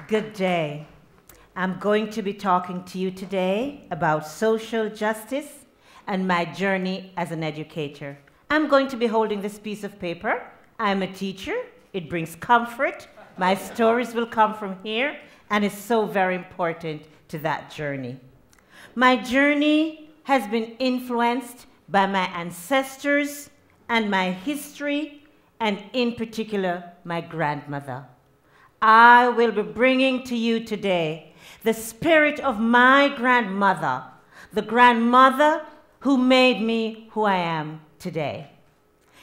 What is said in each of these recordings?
Good day. I'm going to be talking to you today about social justice and my journey as an educator. I'm going to be holding this piece of paper. I'm a teacher. It brings comfort. My stories will come from here, and it's so very important to that journey. My journey has been influenced by my ancestors and my history, and in particular, my grandmother. I will be bringing to you today the spirit of my grandmother, the grandmother who made me who I am today.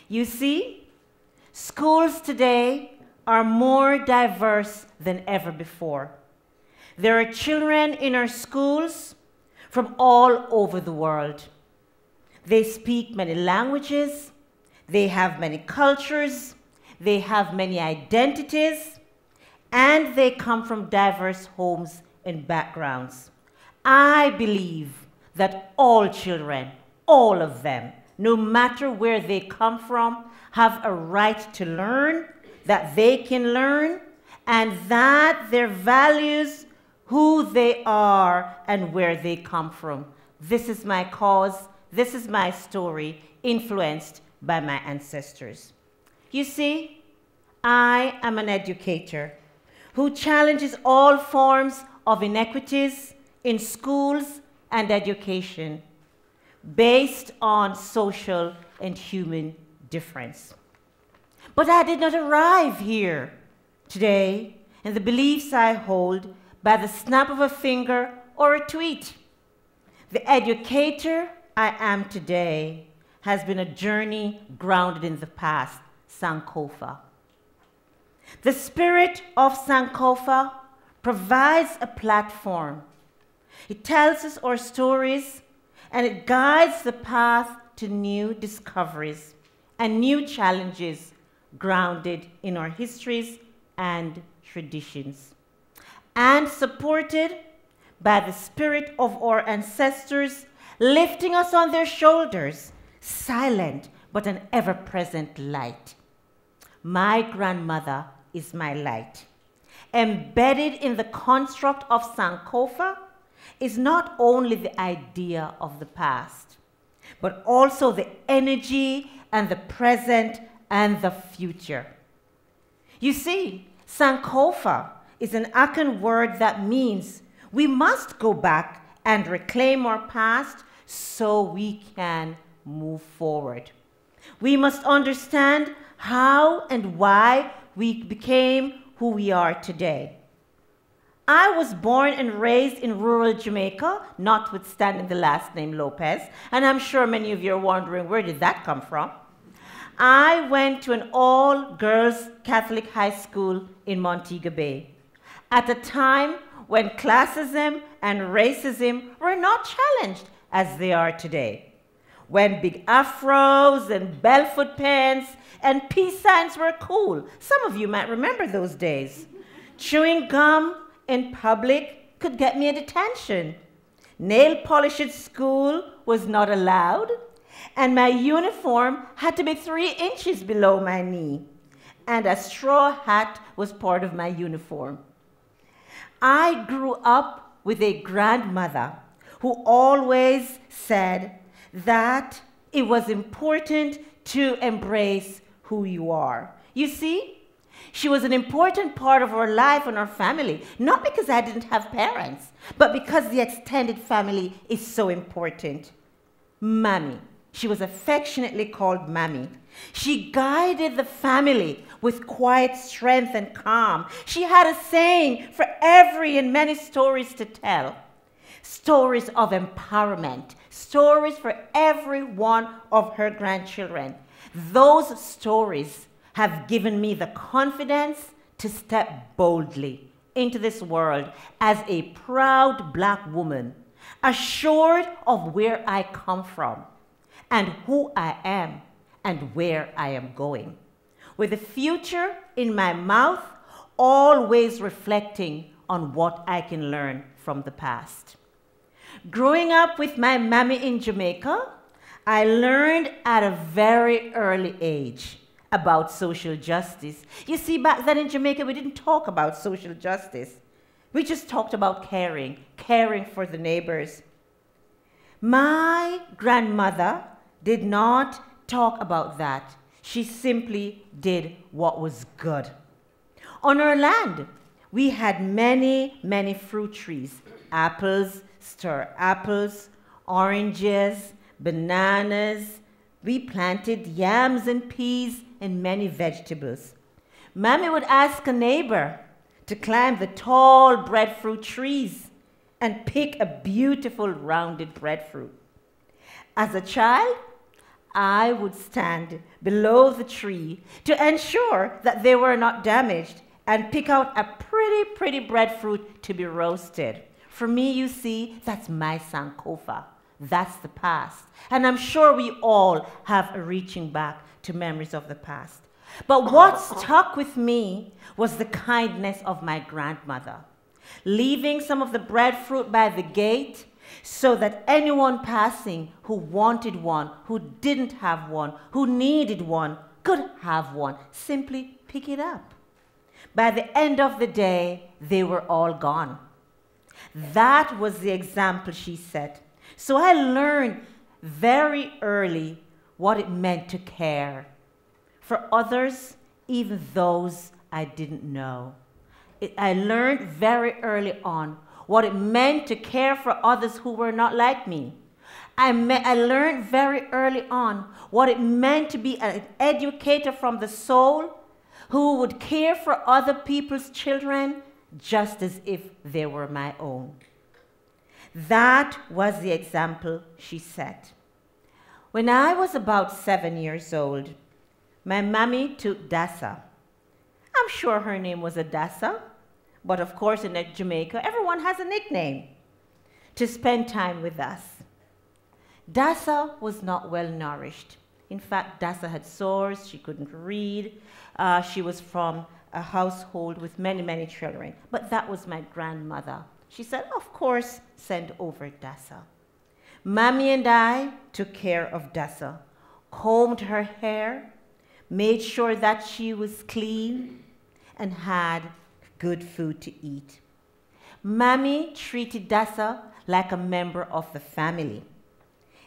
You see, schools today are more diverse than ever before. There are children in our schools from all over the world. They speak many languages, they have many cultures, they have many identities, and they come from diverse homes and backgrounds. I believe that all children, all of them, no matter where they come from, have a right to learn, that they can learn, and that their values, who they are, and where they come from. This is my cause, this is my story, influenced by my ancestors. You see, I am an educator who challenges all forms of inequities in schools and education based on social and human difference. But I did not arrive here today in the beliefs I hold by the snap of a finger or a tweet. The educator I am today has been a journey grounded in the past, Sankofa. The spirit of Sankofa provides a platform. It tells us our stories, and it guides the path to new discoveries and new challenges grounded in our histories and traditions, and supported by the spirit of our ancestors lifting us on their shoulders, silent but an ever-present light. My grandmother is my light. Embedded in the construct of Sankofa is not only the idea of the past, but also the energy and the present and the future. You see, Sankofa is an Akan word that means we must go back and reclaim our past so we can move forward. We must understand how and why we became who we are today. I was born and raised in rural Jamaica, notwithstanding the last name Lopez, and I'm sure many of you are wondering, where did that come from? I went to an all-girls Catholic high school in Montego Bay at a time when classism and racism were not challenged as they are today, when big afros and bell-foot pants and peace signs were cool. Some of you might remember those days. Chewing gum in public could get me a detention. Nail polish at school was not allowed, and my uniform had to be 3 inches below my knee, and a straw hat was part of my uniform. I grew up with a grandmother who always said that it was important to embrace who you are. You see, she was an important part of our life and our family, not because I didn't have parents, but because the extended family is so important. Mammy. She was affectionately called Mammy. She guided the family with quiet strength and calm. She had a saying for every and many stories to tell. Stories of empowerment, stories for every one of her grandchildren. Those stories have given me the confidence to step boldly into this world as a proud Black woman, assured of where I come from and who I am and where I am going, with the future in my mouth, always reflecting on what I can learn from the past. Growing up with my mammy in Jamaica, I learned at a very early age about social justice. You see, back then in Jamaica, we didn't talk about social justice. We just talked about caring, caring for the neighbors. My grandmother did not talk about that. She simply did what was good. On our land, we had many, many fruit trees. Apples, star apples, oranges, bananas. We planted yams and peas and many vegetables. Mammy would ask a neighbor to climb the tall breadfruit trees and pick a beautiful rounded breadfruit. As a child, I would stand below the tree to ensure that they were not damaged and pick out a pretty, pretty breadfruit to be roasted. For me, you see, that's my Sankofa. That's the past. And I'm sure we all have a reaching back to memories of the past. But what stuck with me was the kindness of my grandmother, leaving some of the breadfruit by the gate so that anyone passing who wanted one, who didn't have one, who needed one, could have one. Simply pick it up. By the end of the day, they were all gone. That was the example she set. So I learned very early what it meant to care for others, even those I didn't know. I learned very early on what it meant to care for others who were not like me. I learned very early on what it meant to be an educator from the soul who would care for other people's children just as if they were my own. That was the example she set. When I was about 7 years old, my mammy took Dasa. I'm sure her name was Dasa, but of course in Jamaica, everyone has a nickname, to spend time with us. Dasa was not well nourished. In fact, Dasa had sores, she couldn't read. She was from a household with many, many children. But that was my grandmother. She said, of course, send over Dasa. Mammy and I took care of Dasa, combed her hair, made sure that she was clean, and had good food to eat. Mammy treated Dasa like a member of the family.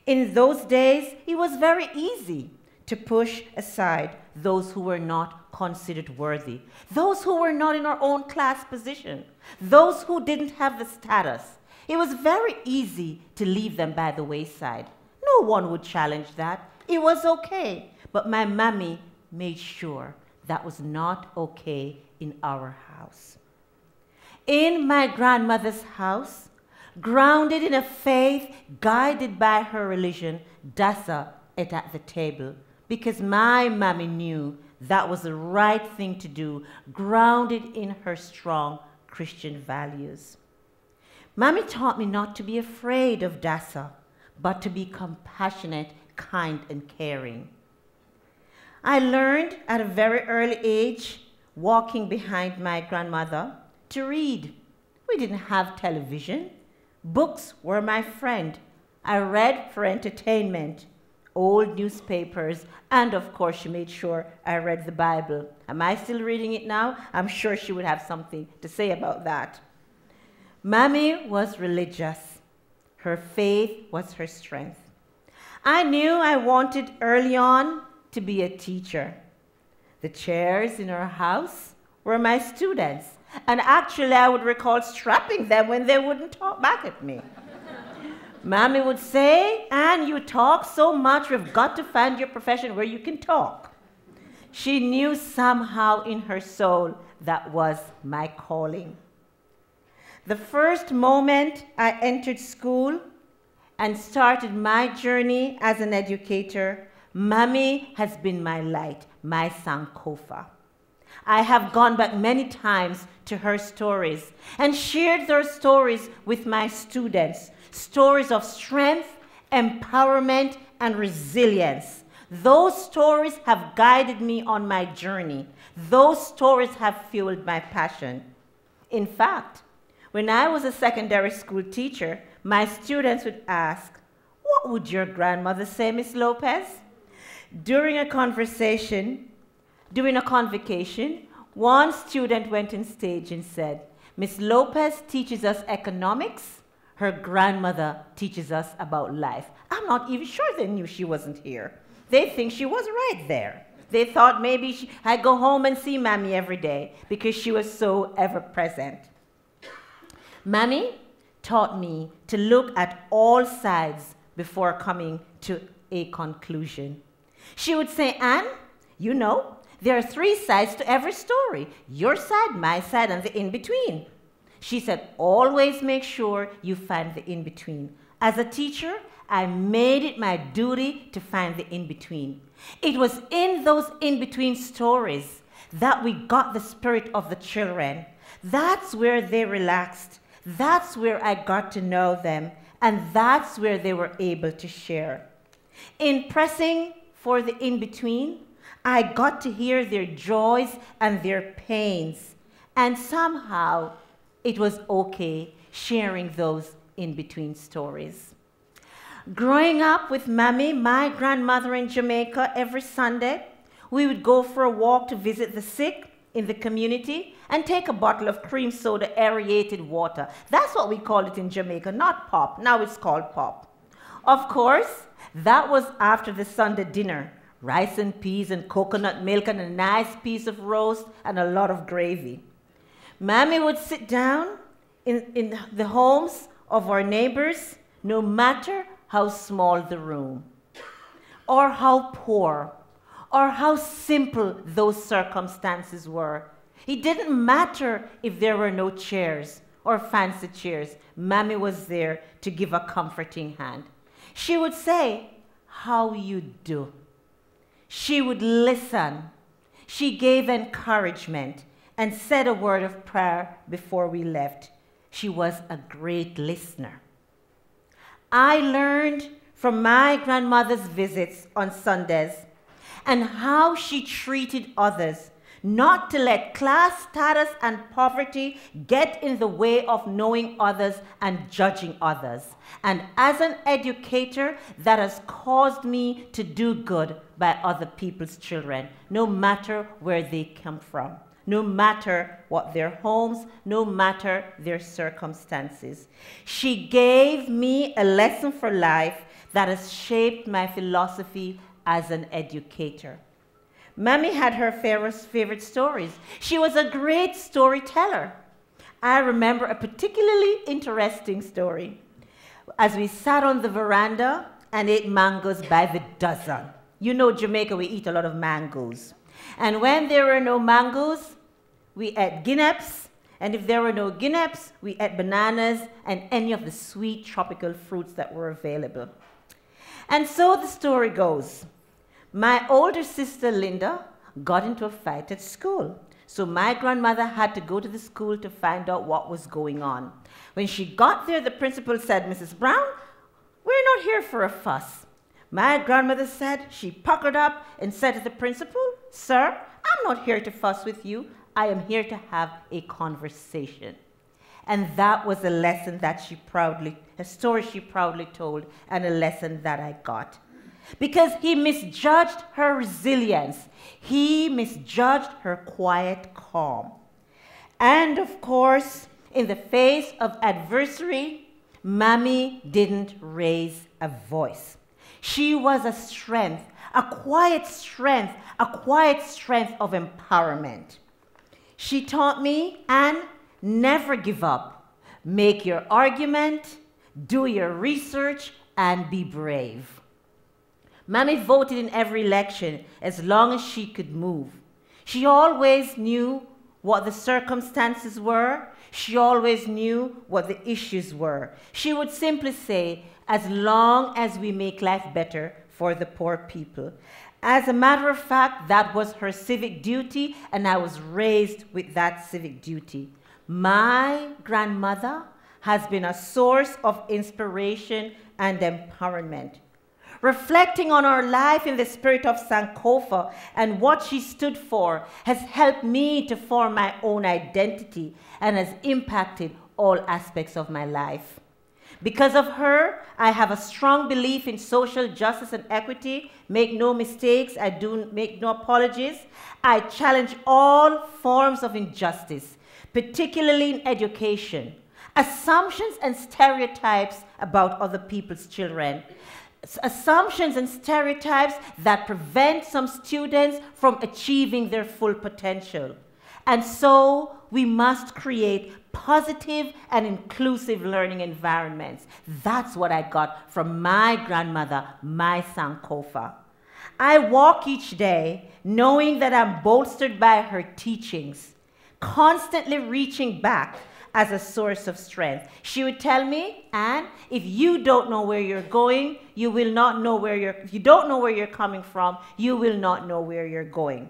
In those days, it was very easy to push aside those who were not considered worthy, those who were not in our own class position, those who didn't have the status. It was very easy to leave them by the wayside. No one would challenge that. It was okay. But my mammy made sure that was not okay in our house. In my grandmother's house, grounded in a faith, guided by her religion, Dasa ate at the table because my mammy knew that was the right thing to do, grounded in her strong Christian values. Mammy taught me not to be afraid of Dasa, but to be compassionate, kind, and caring. I learned at a very early age, walking behind my grandmother, to read. We didn't have television. Books were my friend. I read for entertainment, old newspapers, and of course she made sure I read the Bible. Am I still reading it now? I'm sure she would have something to say about that. Mammy was religious. Her faith was her strength. I knew I wanted early on to be a teacher. The chairs in our house were my students, and actually I would recall strapping them when they wouldn't talk back at me. Mammy would say, "Anne, you talk so much, we've got to find your profession where you can talk." She knew somehow in her soul that was my calling. The first moment I entered school and started my journey as an educator, Mammy has been my light, my Sankofa. I have gone back many times to her stories and shared those stories with my students, stories of strength, empowerment, and resilience. Those stories have guided me on my journey. Those stories have fueled my passion. In fact, when I was a secondary school teacher, my students would ask, "What would your grandmother say, Miss Lopez?" During a convocation, one student went on stage and said, Miss Lopez teaches us economics. Her grandmother teaches us about life. I'm not even sure they knew she wasn't here. They think she was right there. They thought maybe I'd go home and see Mammy every day because she was so ever present. Mammy taught me to look at all sides before coming to a conclusion. She would say, Anne, you know, there are 3 sides to every story. Your side, my side, and the in-between. She said, always make sure you find the in-between. As a teacher, I made it my duty to find the in-between. It was in those in-between stories that we got the spirit of the children. That's where they relaxed. That's where I got to know them. And that's where they were able to share. In pressing for the in-between, I got to hear their joys and their pains. And somehow, it was okay sharing those in-between stories. Growing up with Mammy, my grandmother in Jamaica, every Sunday, we would go for a walk to visit the sick in the community and take a bottle of cream soda aerated water. That's what we call it in Jamaica, not pop. Now it's called pop. Of course, that was after the Sunday dinner. Rice and peas and coconut milk and a nice piece of roast and a lot of gravy. Mammy would sit down in the homes of our neighbors, no matter how small the room, or how poor, or how simple those circumstances were. It didn't matter if there were no chairs or fancy chairs. Mammy was there to give a comforting hand. She would say, how you do? She would listen. She gave encouragement and said a word of prayer before we left. She was a great listener. I learned from my grandmother's visits on Sundays and how she treated others, not to let class status and poverty get in the way of knowing others and judging others. And as an educator, that has caused me to do good by other people's children, no matter where they come from, no matter what their homes, no matter their circumstances. She gave me a lesson for life that has shaped my philosophy as an educator. Mammy had her favorite stories. She was a great storyteller. I remember a particularly interesting story. As we sat on the veranda and ate mangoes by the dozen. You know, Jamaica, we eat a lot of mangoes. And when there were no mangoes, we ate guineps. And if there were no guineps, we ate bananas and any of the sweet tropical fruits that were available. And so the story goes. My older sister, Linda, got into a fight at school. So my grandmother had to go to the school to find out what was going on. When she got there, the principal said, Mrs. Brown, we're not here for a fuss. My grandmother said, she puckered up and said to the principal, Sir, I'm not here to fuss with you. I am here to have a conversation. And that was a lesson that a story she proudly told, and a lesson that I got. Because he misjudged her resilience. He misjudged her quiet calm. And of course, in the face of adversity, Mammy didn't raise a voice. She was a strength, a quiet strength of empowerment. She taught me, and never give up. Make your argument, do your research, and be brave. Mammy voted in every election as long as she could move. She always knew what the circumstances were. She always knew what the issues were. She would simply say, as long as we make life better for the poor people. As a matter of fact, that was her civic duty, and I was raised with that civic duty. My grandmother has been a source of inspiration and empowerment. Reflecting on her life in the spirit of Sankofa and what she stood for has helped me to form my own identity and has impacted all aspects of my life. Because of her, I have a strong belief in social justice and equity. Make no mistakes, I do make no apologies. I challenge all forms of injustice particularly in education. Assumptions and stereotypes about other people's children. Assumptions and stereotypes that prevent some students from achieving their full potential. And so we must create positive and inclusive learning environments. That's what I got from my grandmother, my Sankofa. I walk each day knowing that I'm bolstered by her teachings, constantly reaching back as a source of strength. She would tell me, Anne, if you don't know where you're going, you will not know if you don't know where you're coming from, you will not know where you're going.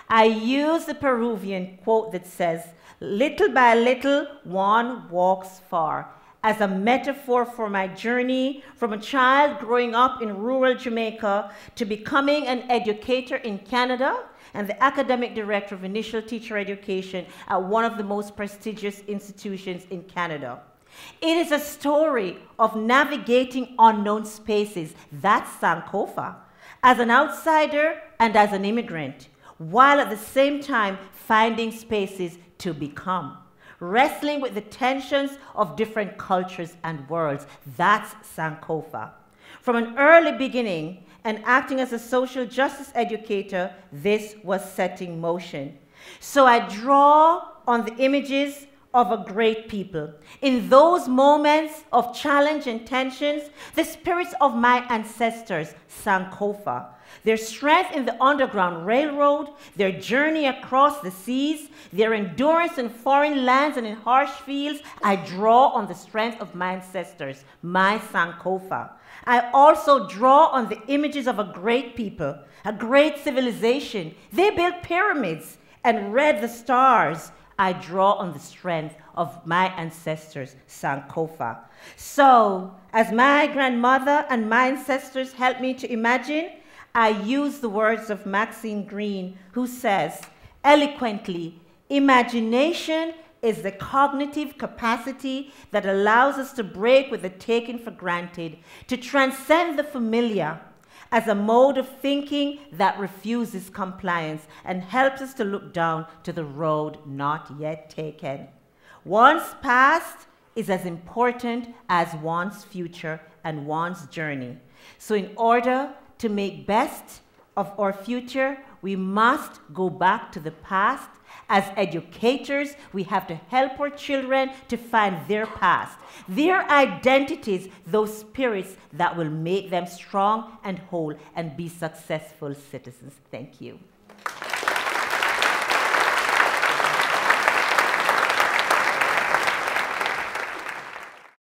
I use the Peruvian quote that says, little by little, one walks far, as a metaphor for my journey from a child growing up in rural Jamaica to becoming an educator in Canada and the academic director of initial teacher education at one of the most prestigious institutions in Canada. It is a story of navigating unknown spaces, that's Sankofa, as an outsider and as an immigrant, while at the same time finding spaces to become. Wrestling with the tensions of different cultures and worlds, that's Sankofa. From an early beginning and acting as a social justice educator, this was setting motion. So I draw on the images of a great people. In those moments of challenge and tensions, the spirits of my ancestors, Sankofa, their strength in the Underground Railroad, their journey across the seas, their endurance in foreign lands and in harsh fields, I draw on the strength of my ancestors, my Sankofa. I also draw on the images of a great people, a great civilization. They built pyramids and read the stars. I draw on the strength of my ancestors, Sankofa. So, as my grandmother and my ancestors helped me to imagine, I use the words of Maxine Green, who says, eloquently, imagination is the cognitive capacity that allows us to break with the taken for granted, to transcend the familiar as a mode of thinking that refuses compliance and helps us to look down to the road not yet taken. One's past is as important as one's future and one's journey. So in order to make best of our future, we must go back to the past. As educators, we have to help our children to find their past, their identities, those spirits that will make them strong and whole and be successful citizens. Thank you.